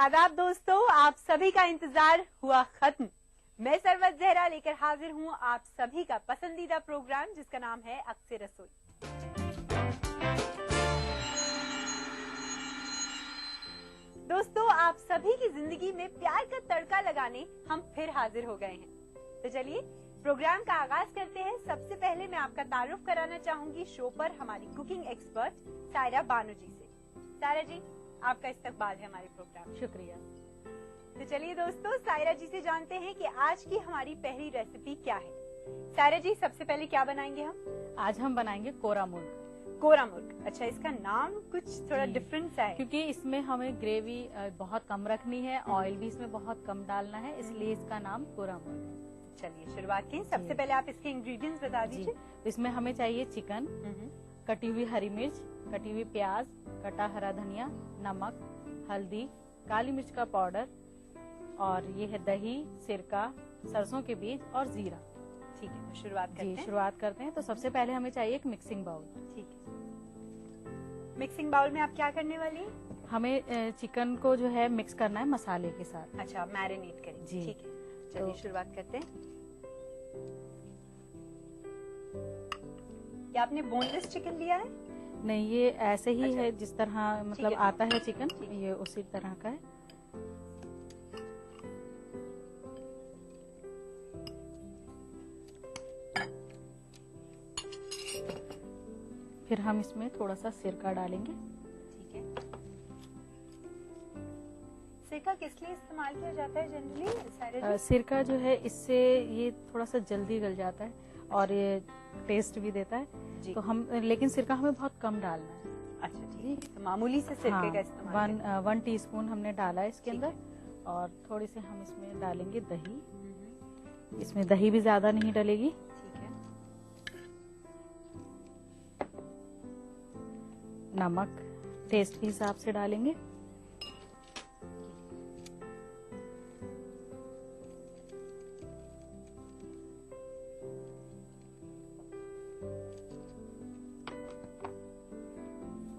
आदाब दोस्तों, आप सभी का इंतजार हुआ खत्म। मैं सरवत जहरा लेकर हाजिर हूं आप सभी का पसंदीदा प्रोग्राम जिसका नाम है अक्से रसोई। दोस्तों, आप सभी की जिंदगी में प्यार का तड़का लगाने हम फिर हाजिर हो गए हैं। तो चलिए प्रोग्राम का आगाज करते हैं। सबसे पहले मैं आपका तारुफ कराना चाहूंगी शो पर हमारी कुकिंग एक्सपर्ट सायरा बानो जी से। सायरा जी, आपका इस्तकबाल है हमारे प्रोग्राम। शुक्रिया। तो चलिए दोस्तों, सायरा जी से जानते हैं कि आज की हमारी पहली रेसिपी क्या है। सायरा जी, सबसे पहले क्या बनाएंगे हम? आज हम बनाएंगे कोरा मुर्ग। कोरा मुर्ग, अच्छा, इसका नाम कुछ थोड़ा डिफरेंट सा है क्योंकि इसमें हमें ग्रेवी बहुत कम रखनी है, ऑयल भी इसमें बहुत कम डालना है, इसलिए इसका नाम कोरा मुर्ग है। चलिए शुरुआत करें। सबसे पहले आप इसके इंग्रेडिएंट्स बता दीजिए। इसमें हमें चाहिए चिकन, कटी हुई हरी मिर्च, कटी हुई प्याज, कटा हरा धनिया, नमक, हल्दी, काली मिर्च का पाउडर, और ये है दही, सिरका, सरसों के बीज और जीरा। ठीक है, तो शुरुआत करते हैं। तो सबसे पहले हमें चाहिए एक मिक्सिंग बाउल। ठीक है, मिक्सिंग बाउल में आप क्या करने वाली हैं? हमें चिकन को जो है मिक्स करना है मसाले के साथ। अच्छा, मैरिनेट करेंगे। जी। ठीक है, चलिए शुरुआत करते हैं। क्या आपने बोनलेस चिकन लिया है? नहीं, ये ऐसे ही है जिस तरह मतलब आता है चिकन, ये उसी तरह का है। फिर हम इसमें थोड़ा सा सिरका डालेंगे। ठीक है, सिरका किस लिए इस्तेमाल किया जाता है जनरली? सिरका जो है इससे ये थोड़ा सा जल्दी गल जाता है और ये टेस्ट भी देता है जी। तो हम लेकिन सिरका हमें बहुत कम डालना है। अच्छा ठीक है, तो मामूली से सिरके का इस्तेमाल। 1 टीस्पून हमने डाला है इसके अंदर, और थोड़ी से हम इसमें डालेंगे दही। इसमें दही भी ज्यादा नहीं डलेगी। ठीक है, नमक टेस्ट के हिसाब से डालेंगे।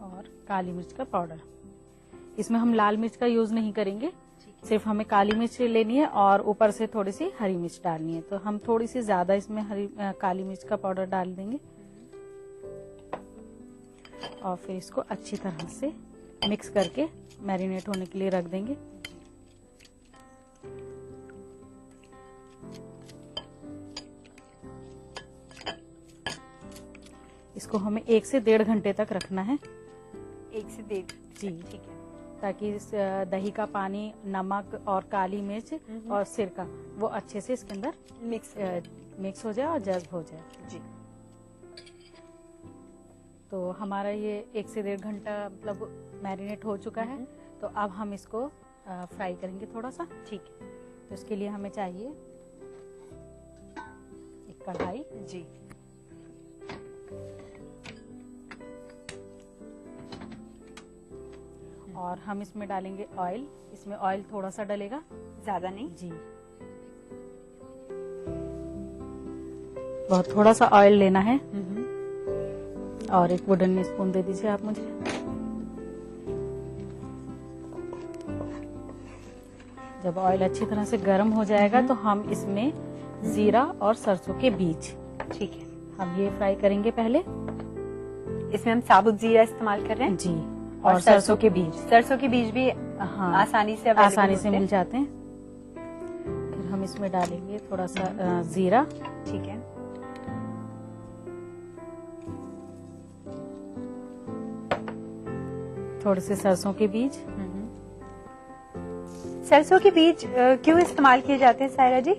और काली मिर्च का पाउडर। इसमें हम लाल मिर्च का यूज नहीं करेंगे, सिर्फ हमें काली मिर्च लेनी है और ऊपर से थोड़ी सी हरी मिर्च डालनी है। तो हम थोड़ी सी ज्यादा इसमें काली मिर्च का पाउडर डाल देंगे और फिर इसको अच्छी तरह से मिक्स करके मैरिनेट होने के लिए रख देंगे। इसको हमें 1 से 1.5 घंटे तक रखना है। 1 से 1.5 जी, ठीक है, ताकि इस दही का पानी, नमक और काली मिर्च और सिरका वो अच्छे से इसके अंदर मिक्स हो जाए और जज्ब हो जाए जी। तो हमारा ये 1 से 1.5 घंटा मतलब मैरिनेट हो चुका है। तो अब हम इसको फ्राई करेंगे थोड़ा सा। ठीक है, तो इसके लिए हमें चाहिए एक कढ़ाई जी। और हम इसमें डालेंगे ऑयल। इसमें ऑयल थोड़ा सा डलेगा, ज्यादा नहीं जी। बहुत थोड़ा सा ऑयल लेना है। और एक वुडन स्पून दे दीजिए आप मुझे। जब ऑयल अच्छी तरह से गर्म हो जाएगा तो हम इसमें जीरा और सरसों के बीज, ठीक है, हम ये फ्राई करेंगे पहले। इसमें हम साबुत जीरा इस्तेमाल कर रहे हैं जी, और सरसों के बीज। सरसों के बीज भी हाँ, आसानी से मिल जाते हैं। फिर हम इसमें डालेंगे थोड़ा सा जीरा। ठीक है, थोड़े से सरसों के बीज। सरसों के बीज क्यों इस्तेमाल किए जाते हैं सायरा जी?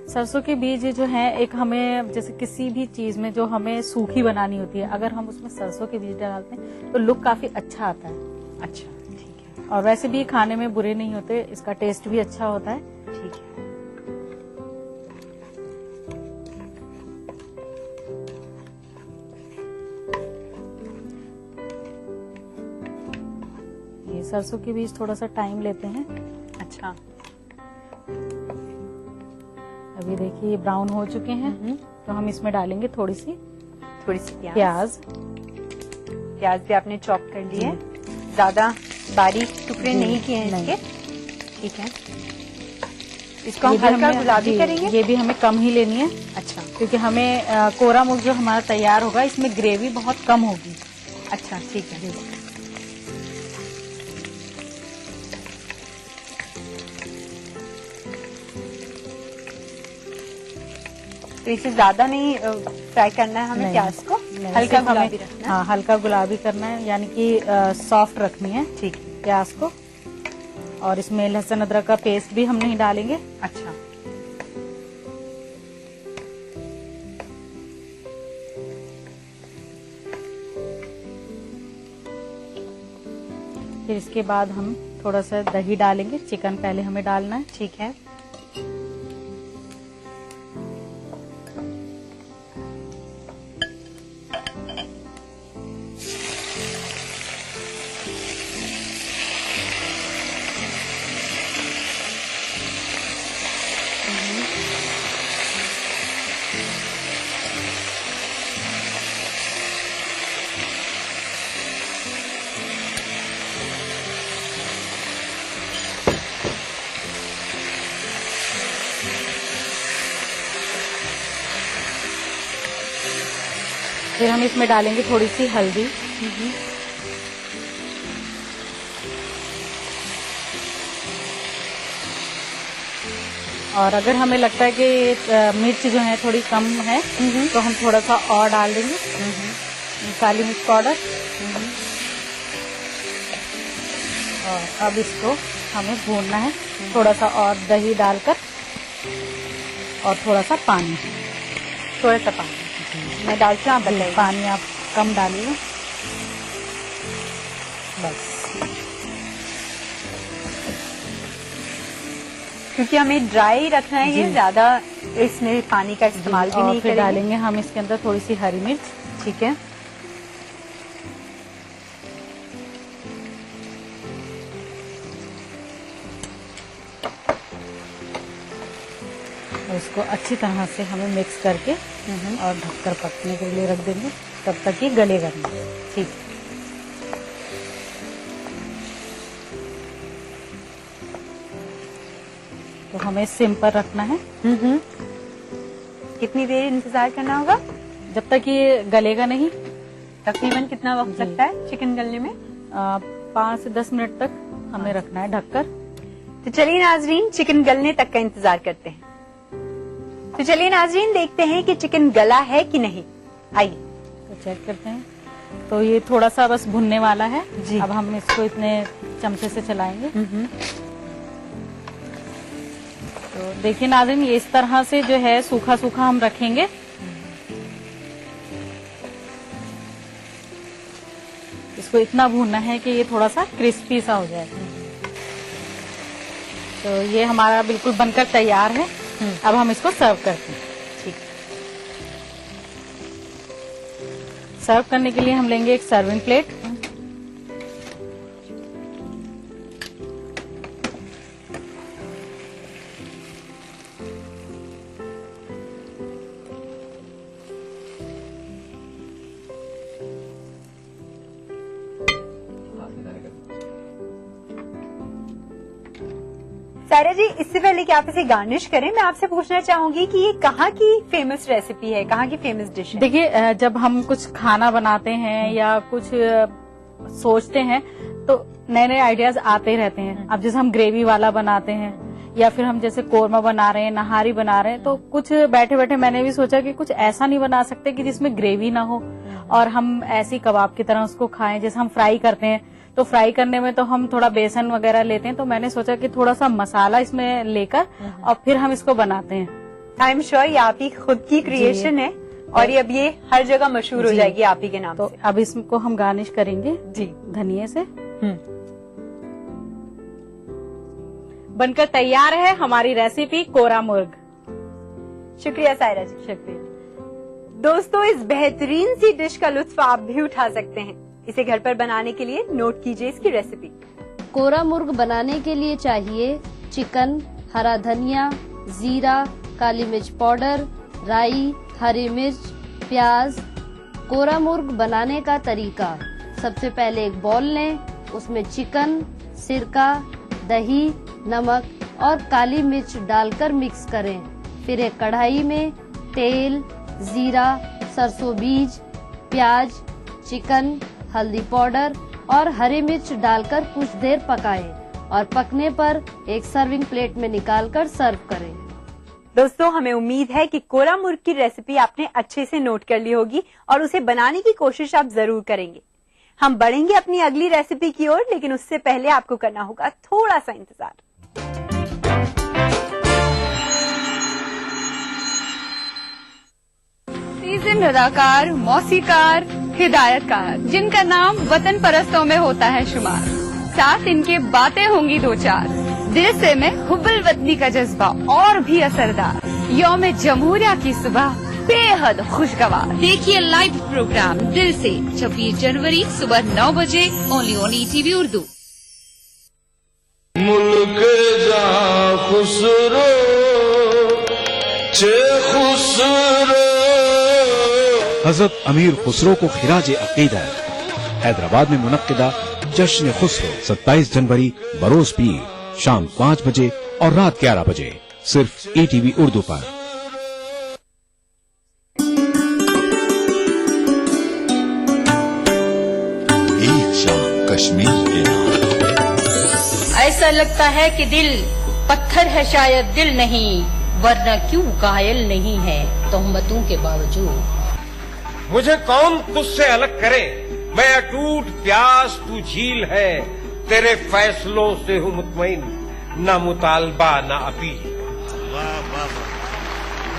सरसों के बीज जो है, एक हमें जैसे किसी भी चीज में जो हमें सूखी बनानी होती है, अगर हम उसमें सरसों के बीज डालते हैं तो लुक काफी अच्छा आता है। अच्छा ठीक है, और वैसे भी खाने में बुरे नहीं होते, इसका टेस्ट भी अच्छा होता है। ठीक है, ये सरसों के बीज थोड़ा सा टाइम लेते हैं। अच्छा, अभी देखिए ब्राउन हो चुके हैं। तो हम इसमें डालेंगे थोड़ी सी प्याज। प्याज भी आपने चॉप कर लिए, ज्यादा बारीक टुकड़े नहीं किए हैं इसके। ठीक है, इसको हम ये भी हल्का हमें- गुलाबी जी, करेंगे। ये भी हमें कम ही लेनी है, अच्छा क्योंकि हमें कोरा मूंग जो हमारा तैयार होगा इसमें ग्रेवी बहुत कम होगी। अच्छा, ठीक है। तो इसे ज्यादा नहीं फ्राई करना है हमें नहीं, प्याज को, नहीं, हल्का सिर्फ हमें- गुलाबी रखना है। हाँ, हल्का गुलाबी करना है, यानी कि सॉफ्ट रखनी है ठीक, प्याज को। और इसमें लहसुन अदरक का पेस्ट भी हम नहीं डालेंगे। अच्छा। फिर इसके बाद हम थोड़ा सा दही डालेंगे। चिकन पहले हमें डालना है। ठीक है, फिर हम इसमें डालेंगे थोड़ी सी हल्दी। और अगर हमें लगता है कि मिर्च जो है थोड़ी कम है तो हम थोड़ा सा और डाल देंगे काली मिर्च पाउडर। और अब इसको हमें भूनना है थोड़ा सा, और दही डालकर और थोड़ा सा पानी। थोड़ा सा पानी मैं डालती हूँ, आप बताइए। पानी आप कम डालिएगा बस, क्योंकि हमें ड्राई रखना है, ये जी। ज्यादा इसमें पानी का इस्तेमाल भी और नहीं फिर करेंगे। डालेंगे हम इसके अंदर थोड़ी सी हरी मिर्च। ठीक है, और इसको अच्छी तरह से हमें मिक्स करके और ढककर पकने के लिए रख देंगे, तब तक ये गलेगा नहीं। ठीक। तो हमें सिम पर रखना है कितनी देर इंतजार करना होगा? जब तक ये गलेगा नहीं। तकरीबन कितना वक्त जी। लगता है चिकन गलने में? 5 से 10 मिनट तक हमें रखना है ढककर। तो चलिए नाजरीन, चिकन गलने तक का इंतजार करते हैं। तो चलिए नाजरीन, देखते हैं कि चिकन गला है कि नहीं। आइए। तो चेक करते हैं। तो ये थोड़ा सा बस भुनने वाला है जी। अब हम इसको इतने चमचे से चलाएंगे। तो देखिए नाज़रीन, ये इस तरह से जो है सूखा सूखा हम रखेंगे। इसको इतना भूनना है कि ये थोड़ा सा क्रिस्पी सा हो जाए। तो ये हमारा बिल्कुल बनकर तैयार है। अब हम इसको सर्व करते हैं। ठीक। सर्व करने के लिए हम लेंगे एक सर्विंग प्लेट। सायरा जी, इससे पहले कि आप इसे गार्निश करें, मैं आपसे पूछना चाहूंगी कि ये कहाँ की फेमस रेसिपी है, कहाँ की फेमस डिश है? देखिए, जब हम कुछ खाना बनाते हैं या कुछ सोचते हैं तो नए नए आइडियाज आते ही रहते हैं। अब जैसे हम ग्रेवी वाला बनाते हैं या फिर हम जैसे कोरमा बना रहे हैं, नहारी बना रहे हैं, तो कुछ बैठे बैठे मैंने भी सोचा कि कुछ ऐसा नहीं बना सकते कि जिसमें ग्रेवी ना हो और हम ऐसी कबाब की तरह उसको खाएं। जैसे हम फ्राई करते हैं तो फ्राई करने में तो हम थोड़ा बेसन वगैरह लेते हैं, तो मैंने सोचा कि थोड़ा सा मसाला इसमें लेकर और फिर हम इसको बनाते हैं। आई एम श्योर ये आप ही खुद की क्रिएशन है और ये अब ये हर जगह मशहूर हो जी। जाएगी आप ही के नाम तो से। अब इसको हम गार्निश करेंगे जी। धनिये से। बनकर तैयार है हमारी रेसिपी कोरा मुर्ग। शुक्रिया सायरा जी। शुक्रिया। दोस्तों, इस बेहतरीन सी डिश का लुत्फ आप भी उठा सकते हैं। इसे घर पर बनाने के लिए नोट कीजिए इसकी रेसिपी। कोरा मुर्ग बनाने के लिए चाहिए चिकन, हरा धनिया, जीरा, काली मिर्च पाउडर, राई, हरी मिर्च, प्याज। कोरा मुर्ग बनाने का तरीका: सबसे पहले एक बॉल लें, उसमें चिकन, सिरका, दही, नमक और काली मिर्च डालकर मिक्स करें। फिर एक कढ़ाई में तेल, जीरा, सरसों बीज, प्याज, चिकन, हल्दी पाउडर और हरी मिर्च डालकर कुछ देर पकाएं और पकने पर एक सर्विंग प्लेट में निकालकर सर्व करें। दोस्तों, हमें उम्मीद है कि कोरा मुर्ग की रेसिपी आपने अच्छे से नोट कर ली होगी और उसे बनाने की कोशिश आप जरूर करेंगे। हम बढ़ेंगे अपनी अगली रेसिपी की ओर, लेकिन उससे पहले आपको करना होगा थोड़ा सा इंतजार। सीजन अदाकार, मौसीकार, हिदायतकार, जिनका नाम वतन परस्तों में होता है शुमार। साथ इनके बातें होंगी दो चार, दिल से में हुब्बुल वतनी का जज्बा और भी असरदार। यौम जमहूरिया की सुबह बेहद खुशगवार। देखिए लाइव प्रोग्राम दिल से 26 जनवरी सुबह 9 बजे ओनली ऑन ईटीवी उर्दू। मुल्क जहां खुसरो चे खुसरो। हजरत अमीर खुसरो को खिराज अकीदत। हैदराबाद में मुनक्किदा जश्न खुसरो 27 जनवरी बरोज पीर शाम 5 बजे और रात 11 बजे सिर्फ ईटीवी उर्दू पर। एक शाम कश्मीर के नाम। ऐसा लगता है कि दिल पत्थर है, शायद दिल नहीं, वरना क्यों घायल नहीं है तोहमतों के बावजूद। मुझे कौन तुझसे अलग करे, मैं अटूट प्यास तू झील है, तेरे फैसलों से हूँ मुतमईन, न मुतालबा न अपील।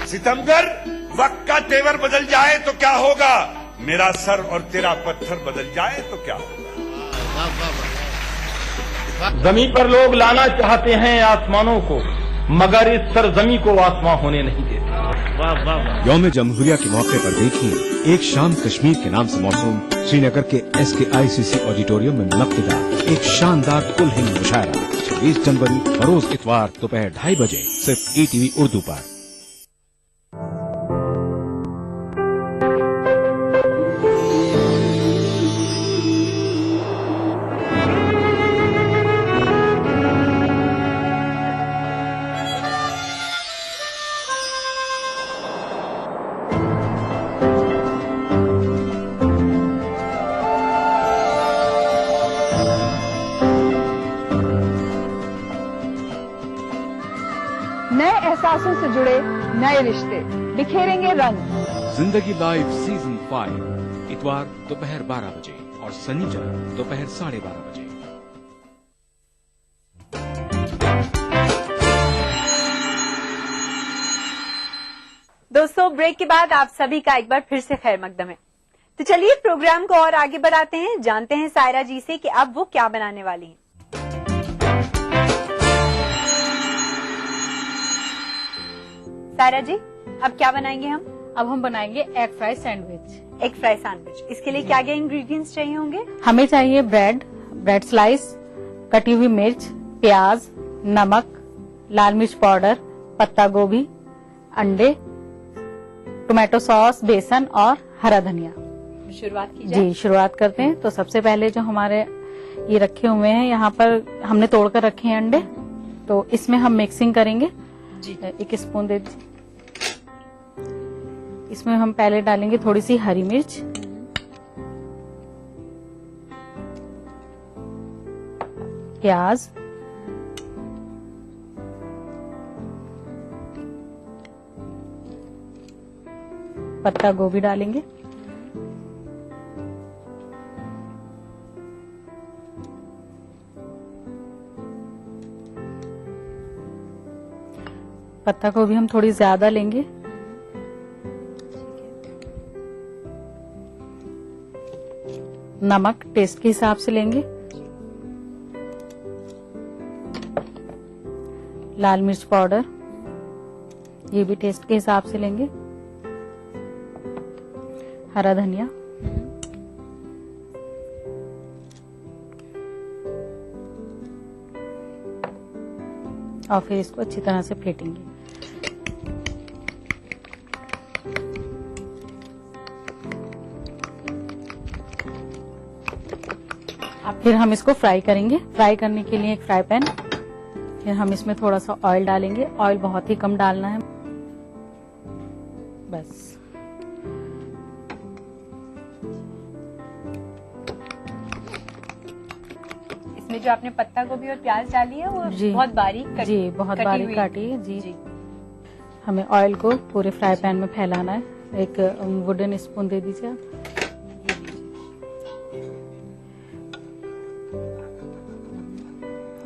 सितमगर, वक्त का तेवर बदल जाए तो क्या होगा, मेरा सर और तेरा पत्थर बदल जाए तो क्या होगा। जमीन पर लोग लाना चाहते हैं आसमानों को, मगर इस सरजमी को आसमां होने नहीं देते। यौम जमहूरिया के मौके पर देखिए एक शाम कश्मीर के नाम से मौसूम श्रीनगर के SKICC ऑडिटोरियम में मुनक्किदा एक शानदार कुल हिंद मुशायरा 26 जनवरी बरोज इतवार दोपहर 2:30 बजे सिर्फ ईटीवी उर्दू पर। नए एहसासों से जुड़े नए रिश्ते बिखेरेंगे रंग। जिंदगी लाइव सीजन 5 इतवार दोपहर 12 बजे और शनिवार दोपहर 12:30 बजे। दोस्तों, ब्रेक के बाद आप सभी का एक बार फिर से खैर मकदम है। तो चलिए प्रोग्राम को और आगे बढ़ाते हैं, जानते हैं सायरा जी से कि अब वो क्या बनाने वाली हैं। सायरा जी, अब क्या बनाएंगे हम? अब हम बनाएंगे egg fry sandwich. Egg fry sandwich, इसके लिए क्या क्या इंग्रेडिएंट्स चाहिए होंगे? हमें चाहिए ब्रेड स्लाइस, कटी हुई मिर्च, प्याज, नमक, लाल मिर्च पाउडर, पत्ता गोभी, अंडे, टोमेटो सॉस, बेसन और हरा धनिया। शुरुआत की जाए? जी, शुरुआत करते हैं। तो सबसे पहले जो हमारे ये रखे हुए हैं, यहाँ पर हमने तोड़कर रखे हैं अंडे, तो इसमें हम मिक्सिंग करेंगे। जी। 1 स्पून दे दीजिए। इसमें हम पहले डालेंगे थोड़ी सी हरी मिर्च, प्याज, पत्ता गोभी डालेंगे, पत्ता गोभी हम थोड़ी ज्यादा लेंगे, नमक टेस्ट के हिसाब से लेंगे, लाल मिर्च पाउडर ये भी टेस्ट के हिसाब से लेंगे, हरा धनिया, और फिर इसको अच्छी तरह से फेंटेंगे। फिर हम इसको फ्राई करेंगे। फ्राई करने के लिए एक फ्राई पैन फिर हम इसमें थोड़ा सा ऑयल डालेंगे। ऑयल बहुत ही कम डालना है, बस। इसमें जो आपने पत्ता गोभी और प्याज डाली है वो जी बहुत बारीक जी बहुत बारीक काटी है जी। हमें ऑयल को पूरे फ्राई पैन में फैलाना है। एक वुडन स्पून दे दीजिए आप।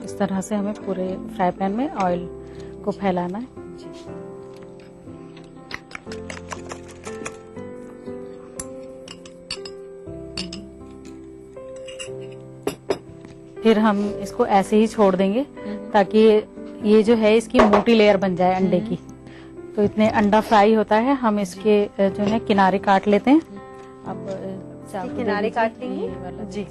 इस तरह से हमें पूरे फ्राई पैन में ऑयल को फैलाना है। फिर हम इसको ऐसे ही छोड़ देंगे ताकि ये जो है इसकी मोटी लेयर बन जाए अंडे की। तो इतने अंडा फ्राई होता है, हम इसके जो है किनारे काट लेते हैं। अब चाकू किनारे काट लेंगे ये वाला जी।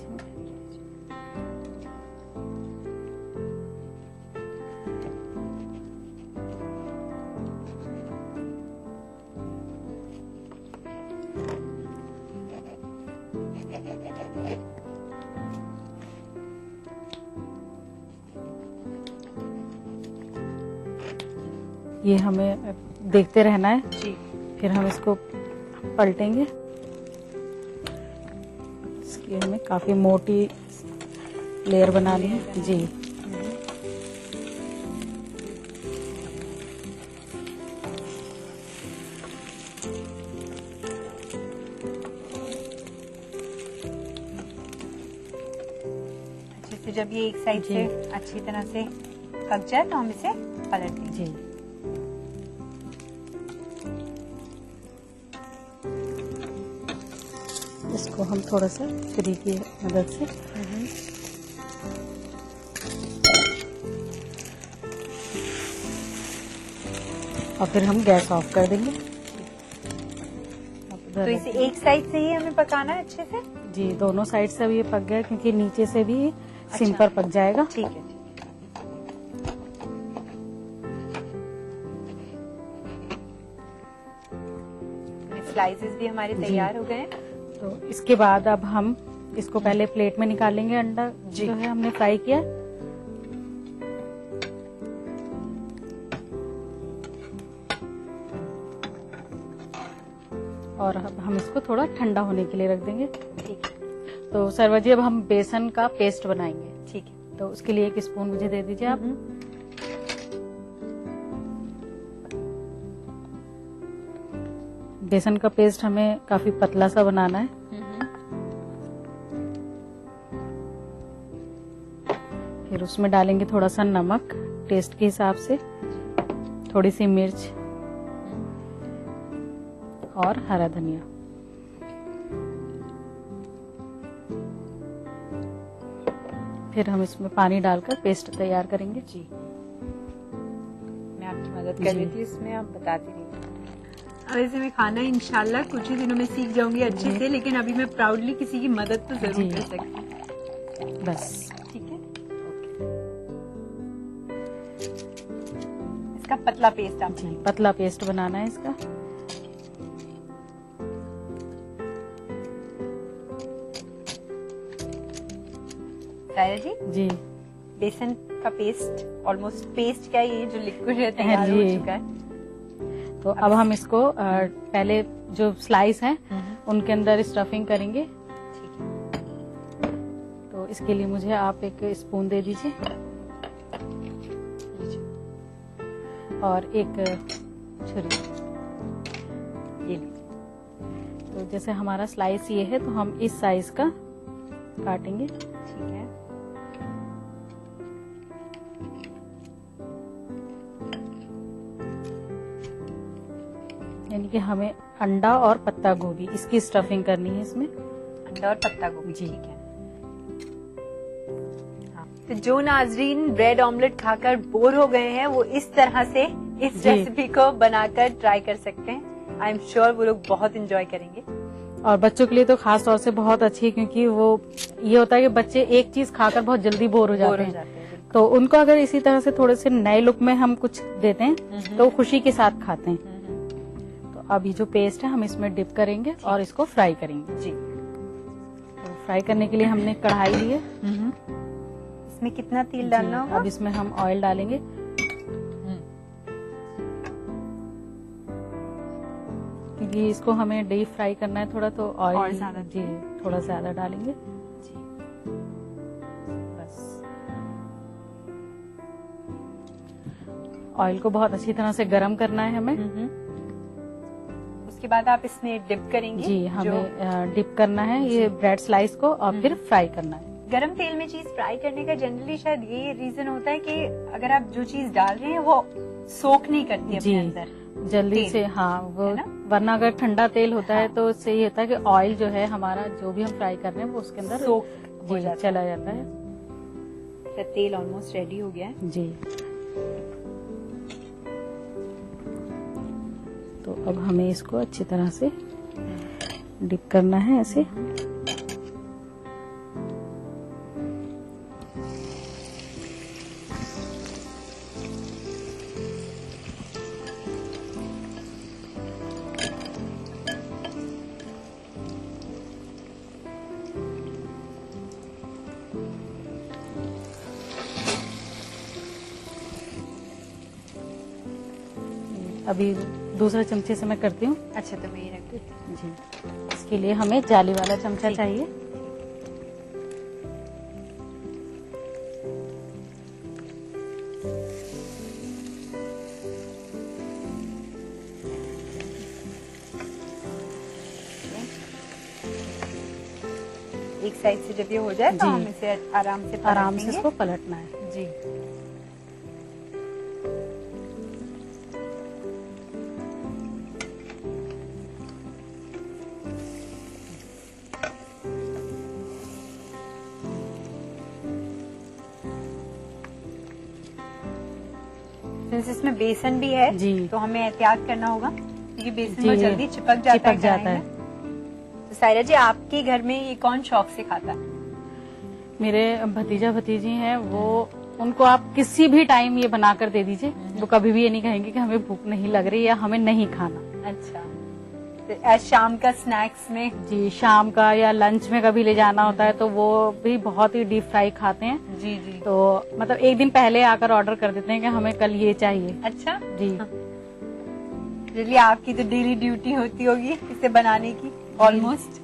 ये हमें देखते रहना है जी। फिर हम इसको पलटेंगे। इसकी हमें काफी मोटी लेयर बनानी है जी। अच्छे से जब ये एक साइड से अच्छी तरह से पक जाए तो हम इसे पलट देंगे जी। इसको हम थोड़ा सा छुरी की मदद से और फिर हम गैस ऑफ कर देंगे। तो इसे एक साइड से ही हमें पकाना है अच्छे से। जी, दोनों साइड से अब ये पक गया, क्योंकि नीचे से भी सिम पर पक जाएगा। ठीक है। स्लाइसेस भी हमारे तैयार हो गए हैं। तो इसके बाद अब हम इसको पहले प्लेट में निकालेंगे। अंडा जो है हमने फ्राई किया। और अब हम इसको थोड़ा ठंडा होने के लिए रख देंगे। ठीक है। तो सरवा जी, अब हम बेसन का पेस्ट बनाएंगे। ठीक है। तो उसके लिए 1 स्पून मुझे दे दीजिए आप। बेसन का पेस्ट हमें काफी पतला सा बनाना है। फिर उसमें डालेंगे थोड़ा सा नमक टेस्ट के हिसाब से, थोड़ी सी मिर्च और हरा धनिया। फिर हम इसमें पानी डालकर पेस्ट तैयार करेंगे। जी, मैं आपकी मदद कर जी। रही थी इसमें, आप बताती रहिए। अब ऐसे मैं खाना इंशाल्लाह कुछ ही दिनों में सीख जाऊंगी अच्छे से, लेकिन अभी मैं प्राउडली किसी की मदद तो जरूर जी। कर सकती हूँ। बस ठीक है। इसका पतला पेस्ट आप जी, पतला पेस्ट बनाना है इसका। साया जी, जी बेसन का पेस्ट ऑलमोस्ट पेस्ट क्या ये जो लिक्विड है तैयार हो जी। चुका है। तो अब हम इसको पहले जो स्लाइस हैं उनके अंदर स्टफिंग करेंगे। ठीक है। तो इसके लिए मुझे आप 1 स्पून दे दीजिए और 1 छुरी ये लीजिए। तो जैसे हमारा स्लाइस ये है, तो हम इस साइज का काटेंगे। ठीक है। यानी कि हमें अंडा और पत्ता गोभी इसकी स्टफिंग करनी है इसमें। अंडा और पत्ता गोभी। जी। ठीक है। हाँ। तो जो नाजरीन ब्रेड ऑमलेट खाकर बोर हो गए हैं, वो इस तरह से इस जी। रेसिपी को बनाकर ट्राई कर सकते हैं। आई एम श्योर वो लोग बहुत एंजॉय करेंगे। और बच्चों के लिए तो खास तौर से बहुत अच्छी है, क्योंकि वो ये होता है कि बच्चे एक चीज खाकर बहुत जल्दी बोर हो जाते हैं। बिल्कुल। तो उनको अगर इसी तरह से थोड़े से नए लुक में हम कुछ देते हैं तो वो खुशी के साथ खाते हैं। तो अब ये जो पेस्ट है हम इसमें डिप करेंगे और इसको फ्राई करेंगे। जी। तो फ्राई करने के लिए हमने कढ़ाई ली है। इसमें कितना तेल जी, डालना होगा? अब इसमें हम ऑयल डालेंगे। क्योंकि इसको हमें डीप फ्राई करना है थोड़ा, तो और ऑयल ज्यादा जी थोड़ा ज्यादा डालेंगे। जी। बस ऑयल को बहुत अच्छी तरह से गर्म करना है हमें। उसके बाद आप इसमें डिप करेंगे? जी, हमें डिप करना है ये ब्रेड स्लाइस को और फिर फ्राई करना है। गरम तेल में चीज फ्राई करने का जनरली शायद ये रीजन होता है कि अगर आप जो चीज डाल रहे हैं वो सोख नहीं करती अपने जी, अंदर जल्दी तेल। से। हाँ, वो है ना? वरना अगर ठंडा तेल होता है हाँ। तो उससे ये होता है कि ऑयल जो है हमारा जो भी हम फ्राई कर रहे हैं वो उसके अंदर सोख हो जी, जाता है। चला जाता है। तो तेल ऑलमोस्ट रेडी हो गया है। जी, तो अब हमें इसको अच्छी तरह से डिप करना है ऐसे। अभी दूसरे चमचे से मैं करती हूँ। अच्छा, तो मैं ये रख देती हूँ। जी, इसके लिए हमें जाली वाला चमचा चाहिए। एक साइड से जब ये हो जाए तो जी। हम इसे आराम से आराम से पलटेंगे। इसको पलटना है। जी। सिंस इसमें बेसन भी है जी। तो हमें एहतियात करना होगा क्योंकि बेसन जी, बहुत जल्दी चिपक जाता चिपक जाता है। है। तो सायरा जी, आपके घर में ये कौन शौक से खाता है? मेरे भतीजा भतीजी हैं, वो उनको आप किसी भी टाइम ये बनाकर दे दीजिए, वो कभी भी ये नहीं कहेंगे कि हमें भूख नहीं लग रही या हमें नहीं खाना। अच्छा, तो आज शाम का स्नैक्स में? जी, शाम का या लंच में कभी ले जाना होता है तो वो भी बहुत ही डीप फ्राई खाते हैं। जी जी। तो मतलब एक दिन पहले आकर ऑर्डर कर देते हैं कि हमें कल ये चाहिए। अच्छा जी, चलिए, आपकी तो डेली ड्यूटी होती होगी इसे बनाने की ऑलमोस्ट।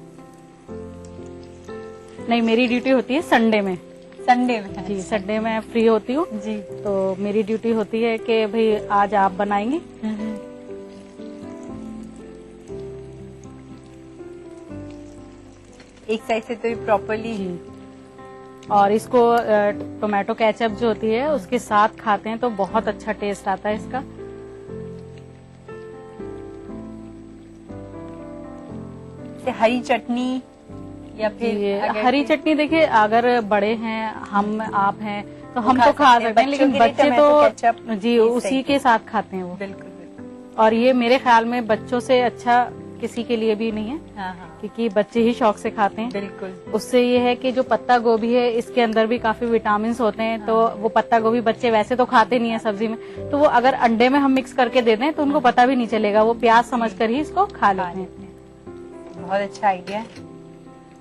नहीं, मेरी ड्यूटी होती है संडे में। संडे में? जी, संडे में फ्री होती हूँ जी। तो मेरी ड्यूटी होती है कि भाई आज आप बनाएंगे। एक साइड से तो ये प्रॉपरली। जी, और इसको टोमेटो केचप जो होती है उसके साथ खाते हैं तो बहुत अच्छा टेस्ट आता है इसका। हरी चटनी या फिर ये अगर हरी कोई- चटनी देखिए, अगर बड़े हैं, हम आप हैं तो वो हम खा तो खा सकते हैं, सकते हैं, लेकिन बच्चों के लिए बच्चे टोमेटो तो केचप जी ये उसी सही के है। साथ खाते हैं वो। बिल्कुल बिल्कुल। और ये मेरे ख्याल में बच्चों से अच्छा किसी के लिए भी नहीं है, हाँ हाँ, क्योंकि बच्चे ही शौक से खाते हैं। बिल्कुल। उससे ये है कि जो पत्ता गोभी है इसके अंदर भी काफी विटामिन होते हैं, तो वो पत्ता गोभी बच्चे वैसे तो खाते नहीं है सब्जी में, तो वो अगर अंडे में हम मिक्स करके दे दें तो उनको पता भी नहीं चलेगा, वो प्याज समझकर ही इसको खा लेते हैं। बहुत अच्छा आइडिया है।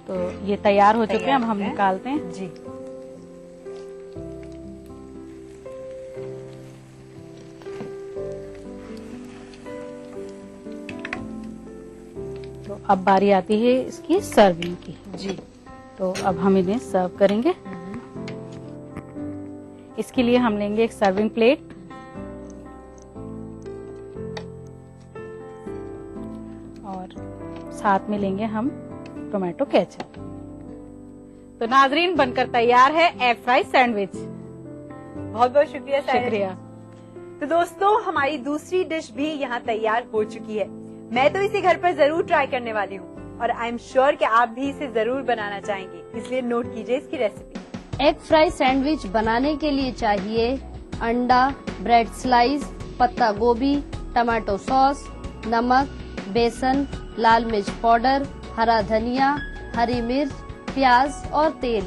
तो ये तैयार हो चुके हैं, अब हम हो गए। निकालते हैं। जी। तो अब बारी आती है इसकी सर्विंग की। जी। तो अब हम इन्हें सर्व करेंगे। इसके लिए हम लेंगे एक सर्विंग प्लेट, और साथ में लेंगे हम टोमेटो केचप। तो नाजरीन, बनकर तैयार है एग फ्राई सैंडविच। बहुत बहुत शुक्रिया सायरा जी। शुक्रिया। तो दोस्तों, हमारी दूसरी डिश भी यहाँ तैयार हो चुकी है। मैं तो इसे घर पर जरूर ट्राई करने वाली हूँ और आई एम श्योर कि आप भी इसे जरूर बनाना चाहेंगे, इसलिए नोट कीजिए इसकी रेसिपी। एग फ्राई सैंडविच बनाने के लिए चाहिए अंडा, ब्रेड स्लाइस, पत्ता गोभी, टमाटो सॉस, नमक, बेसन, लाल मिर्च पाउडर, हरा धनिया, हरी मिर्च, प्याज और तेल।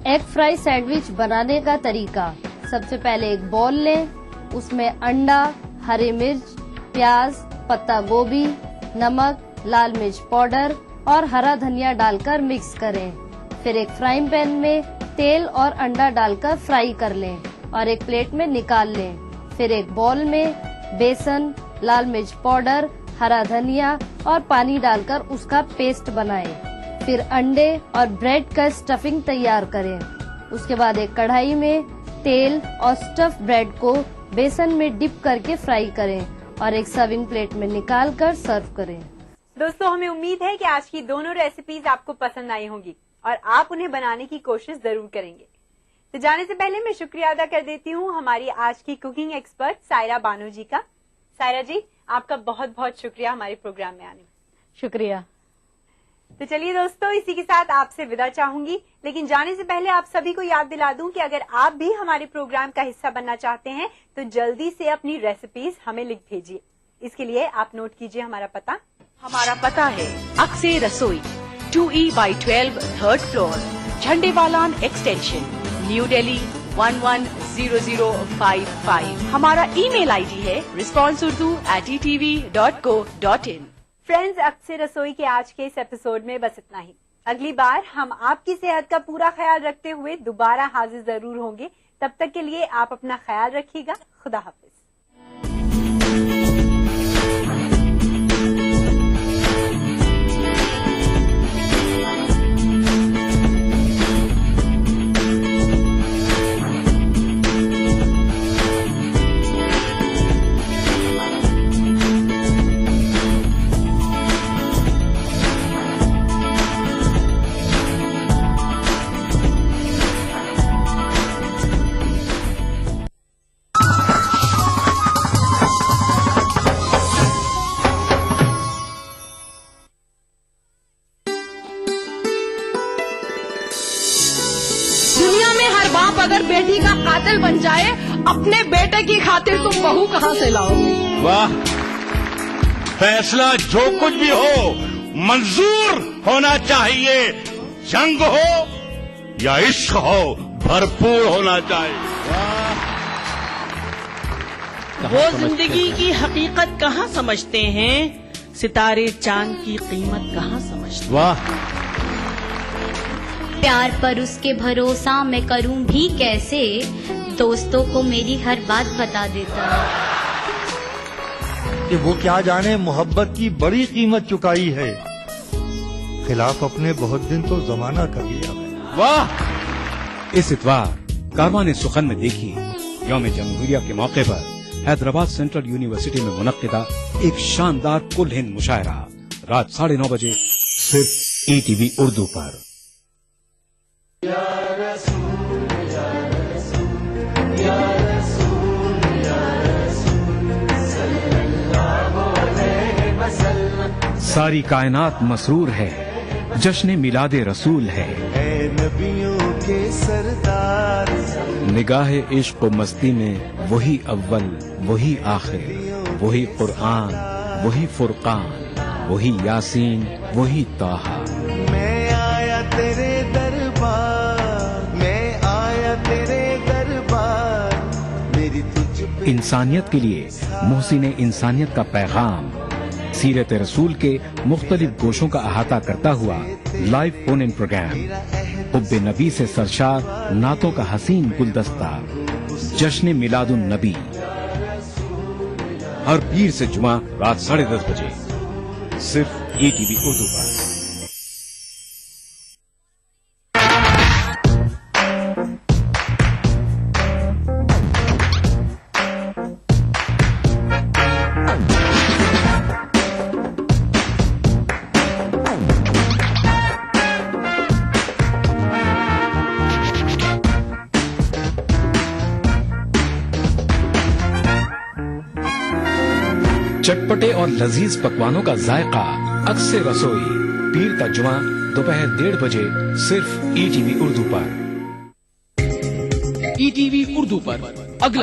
एग फ्राई सैंडविच बनाने का तरीका: सबसे पहले एक बाउल लें, उसमें अंडा, हरी मिर्च, प्याज, पत्ता गोभी, नमक, लाल मिर्च पाउडर और हरा धनिया डालकर मिक्स करें। फिर एक फ्राइंग पैन में तेल और अंडा डालकर फ्राई कर लें और एक प्लेट में निकाल लें। फिर एक बाउल में बेसन, लाल मिर्च पाउडर, हरा धनिया और पानी डालकर उसका पेस्ट बनाएं। फिर अंडे और ब्रेड का स्टफिंग तैयार करें। उसके बाद एक कढ़ाई में तेल और स्टफ ब्रेड को बेसन में डिप करके फ्राई करें और एक सर्विंग प्लेट में निकाल कर सर्व करें। दोस्तों, हमें उम्मीद है कि आज की दोनों रेसिपीज आपको पसंद आई होंगी और आप उन्हें बनाने की कोशिश जरूर करेंगे। तो जाने से पहले मैं शुक्रिया अदा कर देती हूँ हमारी आज की कुकिंग एक्सपर्ट सायरा बानो जी का। सायरा जी, आपका बहुत बहुत शुक्रिया हमारे प्रोग्राम में आने में। शुक्रिया। तो चलिए दोस्तों, इसी के साथ आपसे विदा चाहूंगी, लेकिन जाने से पहले आप सभी को याद दिला दूं कि अगर आप भी हमारे प्रोग्राम का हिस्सा बनना चाहते हैं तो जल्दी से अपनी रेसिपीज हमें लिख भेजिए। इसके लिए आप नोट कीजिए हमारा पता। हमारा पता है अक्से रसोई 2E/12 3rd floor, Jhandewalan extension, new Delhi 110055। हमारा ईमेल आईडी है responseurdu@etv.co.in। फ्रेंड्स, अक्से रसोई के आज के इस एपिसोड में बस इतना ही। अगली बार हम आपकी सेहत का पूरा ख्याल रखते हुए दोबारा हाजिर जरूर होंगे। तब तक के लिए आप अपना ख्याल रखिएगा। खुदा हाफिज। दुनिया में हर बाप अगर बेटी का कातिल बन जाए, अपने बेटे की खातिर तुम बहू कहाँ से लाओगे? वाह, फैसला जो कुछ भी हो मंजूर होना चाहिए। जंग हो या इश्क हो, भरपूर होना चाहिए। वो जिंदगी की हकीकत कहाँ समझते हैं, सितारे चांद की कीमत कहाँ समझते हैं? वाह, प्यार पर उसके भरोसा मैं करूं भी कैसे, दोस्तों को मेरी हर बात बता देता है। कि वो क्या जाने मोहब्बत की बड़ी कीमत चुकाई है, खिलाफ अपने बहुत दिन तो जमाना कर लिया। वाह। इस इतवार कारवान सुखन में देखिए यौम जमहूरिया के मौके पर हैदराबाद सेंट्रल यूनिवर्सिटी में मुनक्किदा एक शानदार कुल हिंद मुशायरा रात 9:30 बजे सिर्फ ETV उर्दू पर। सारी कायनात मसरूर है, जश्न मिलादे रसूल है। नबियों के सरदार, निगाहे इश्क व मस्ती में वही अव्वल वही आखिर, वही कुरआन वही फुरकान, वही यासीन वही ताहा। मैं आया तेरे दरबार, मैं आया तेरे दरबार, मेरी तुझ पे इंसानियत के लिए मोहसिन इंसानियत का पैगाम सीरत रसूल के मुख्तलिफ गोशों का अहाता करता हुआ लाइव फोन इन प्रोग्राम, हुब्बे नबी से सरशार नातों का हसीन गुलदस्ता, जश्न मिलादुन नबी, हर पीर से जुमा रात 10:30 बजे सिर्फ ETV उर्दू पर। चटपटे और लजीज पकवानों का जायका अक्से रसोई, पीर का जुमा दोपहर 1:30 बजे सिर्फ ETV उर्दू पर। ETV उर्दू पर अगला